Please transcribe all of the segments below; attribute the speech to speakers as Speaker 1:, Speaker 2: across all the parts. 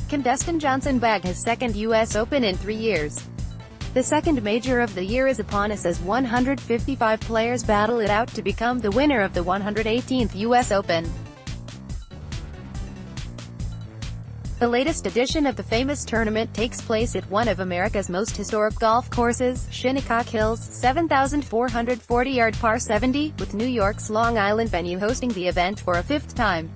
Speaker 1: Can Dustin Johnson bag his second U.S. Open in 3 years? The second major of the year is upon us as 155 players battle it out to become the winner of the 118th U.S. Open. The latest edition of the famous tournament takes place at one of America's most historic golf courses, Shinnecock Hills, 7,440-yard par 70, with New York's Long Island venue hosting the event for a fifth time.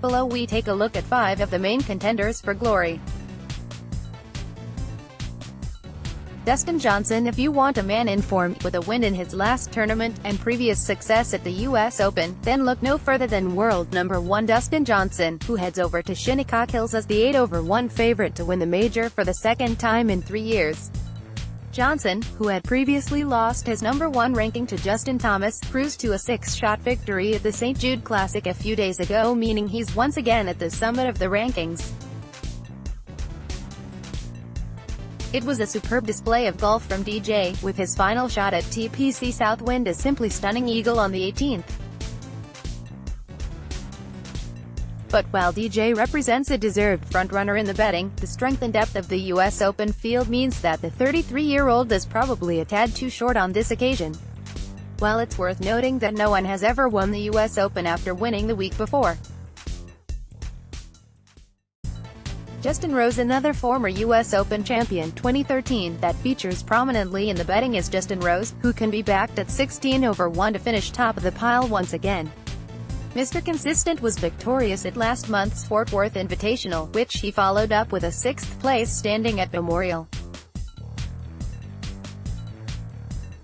Speaker 1: Below we take a look at 5 of the main contenders for glory. Dustin Johnson If you want a man informed, with a win in his last tournament, and previous success at the U.S. Open, then look no further than world number 1 Dustin Johnson, who heads over to Shinnecock Hills as the 8-1 favorite to win the major for the second time in 3 years. Johnson, who had previously lost his number 1 ranking to Justin Thomas, cruised to a 6-shot victory at the St. Jude Classic a few days ago, meaning he's once again at the summit of the rankings. It was a superb display of golf from DJ, with his final shot at TPC Southwind a simply stunning eagle on the 18th. But while DJ represents a deserved frontrunner in the betting, the strength and depth of the U.S. Open field means that the 33-year-old is probably a tad too short on this occasion. While it's worth noting that no one has ever won the U.S. Open after winning the week before. Justin Rose, another former U.S. Open champion, 2013, that features prominently in the betting is Justin Rose, who can be backed at 16-1 to finish top of the pile once again. Mr. Consistent was victorious at last month's Fort Worth Invitational, which he followed up with a 6th-place standing at Memorial.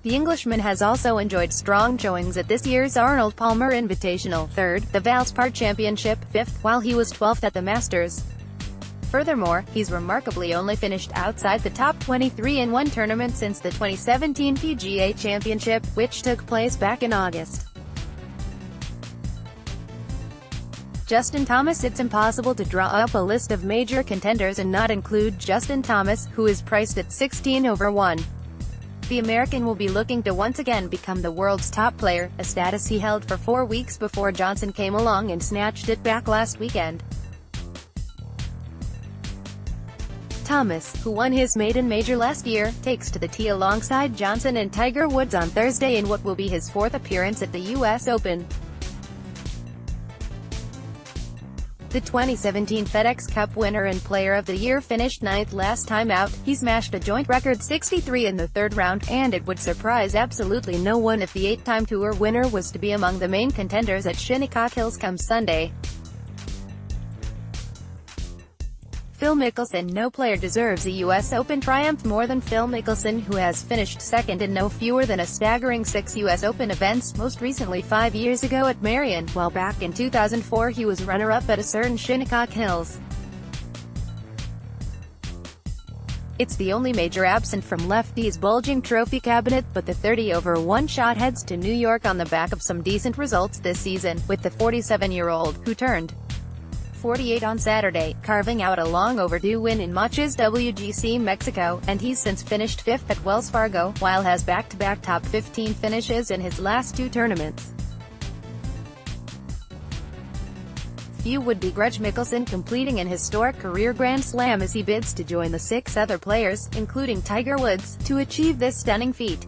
Speaker 1: The Englishman has also enjoyed strong showings at this year's Arnold Palmer Invitational, 3rd, the Valspar Championship, 5th, while he was 12th at the Masters. Furthermore, he's remarkably only finished outside the top 23 in one tournament since the 2017 PGA Championship, which took place back in August. Justin Thomas. It's impossible to draw up a list of major contenders and not include Justin Thomas, who is priced at 16-1. The American will be looking to once again become the world's top player, a status he held for 4 weeks before Johnson came along and snatched it back last weekend. Thomas, who won his maiden major last year, takes to the tee alongside Johnson and Tiger Woods on Thursday in what will be his 4th appearance at the U.S. Open. The 2017 FedEx Cup winner and Player of the Year finished 9th last time out. He smashed a joint record 63 in the 3rd round, and it would surprise absolutely no one if the 8-time Tour winner was to be among the main contenders at Shinnecock Hills come Sunday. Phil Mickelson. No player deserves a U.S. Open triumph more than Phil Mickelson, who has finished second in no fewer than a staggering 6 U.S. Open events, most recently 5 years ago at Marion, while back in 2004 he was runner-up at a certain Shinnecock Hills. It's the only major absent from Lefty's bulging trophy cabinet, but the 30-1 shot heads to New York on the back of some decent results this season, with the 47-year-old, who turned 48 on Saturday, carving out a long overdue win in March's WGC Mexico, and he's since finished 5th at Wells Fargo, while has back-to-back top 15 finishes in his last 2 tournaments. Few would begrudge Mickelson completing an historic career Grand Slam as he bids to join the 6 other players, including Tiger Woods, to achieve this stunning feat.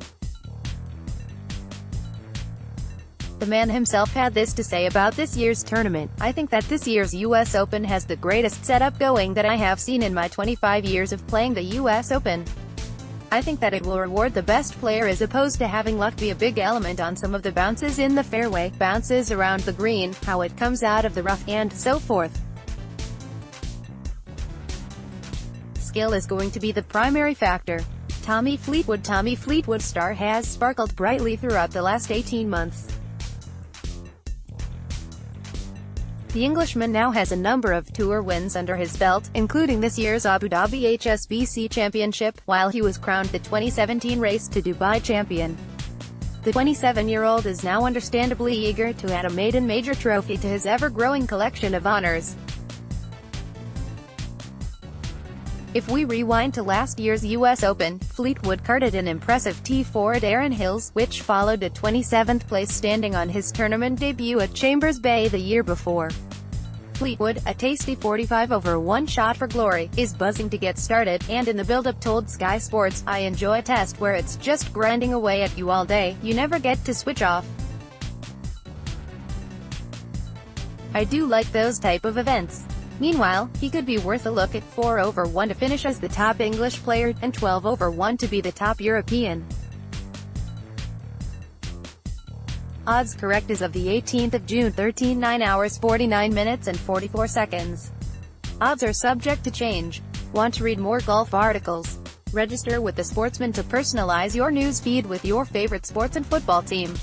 Speaker 1: The man himself had this to say about this year's tournament: "I think that this year's U.S. Open has the greatest setup going that I have seen in my 25 years of playing the U.S. Open. I think that it will reward the best player as opposed to having luck be a big element on some of the bounces in the fairway, bounces around the green, how it comes out of the rough, and so forth. Skill is going to be the primary factor." Tommy Fleetwood's star has sparkled brightly throughout the last 18 months. The Englishman now has a number of Tour wins under his belt, including this year's Abu Dhabi HSBC Championship, while he was crowned the 2017 Race to Dubai champion. The 27-year-old is now understandably eager to add a maiden major trophy to his ever-growing collection of honors. If we rewind to last year's U.S. Open, Fleetwood carded an impressive T4 at Erin Hills, which followed a 27th place standing on his tournament debut at Chambers Bay the year before. Fleetwood, a tasty 45 over 1 shot for glory, is buzzing to get started, and in the build-up told Sky Sports, "I enjoy a test where it's just grinding away at you all day, you never get to switch off. I do like those type of events." Meanwhile, he could be worth a look at 4 over 1 to finish as the top English player, and 12 over 1 to be the top European. Odds correct as of the 18th of June 13 9 hours 49 minutes and 44 seconds. Odds are subject to change. Want to read more golf articles? Register with The Sportsman to personalize your news feed with your favorite sports and football team.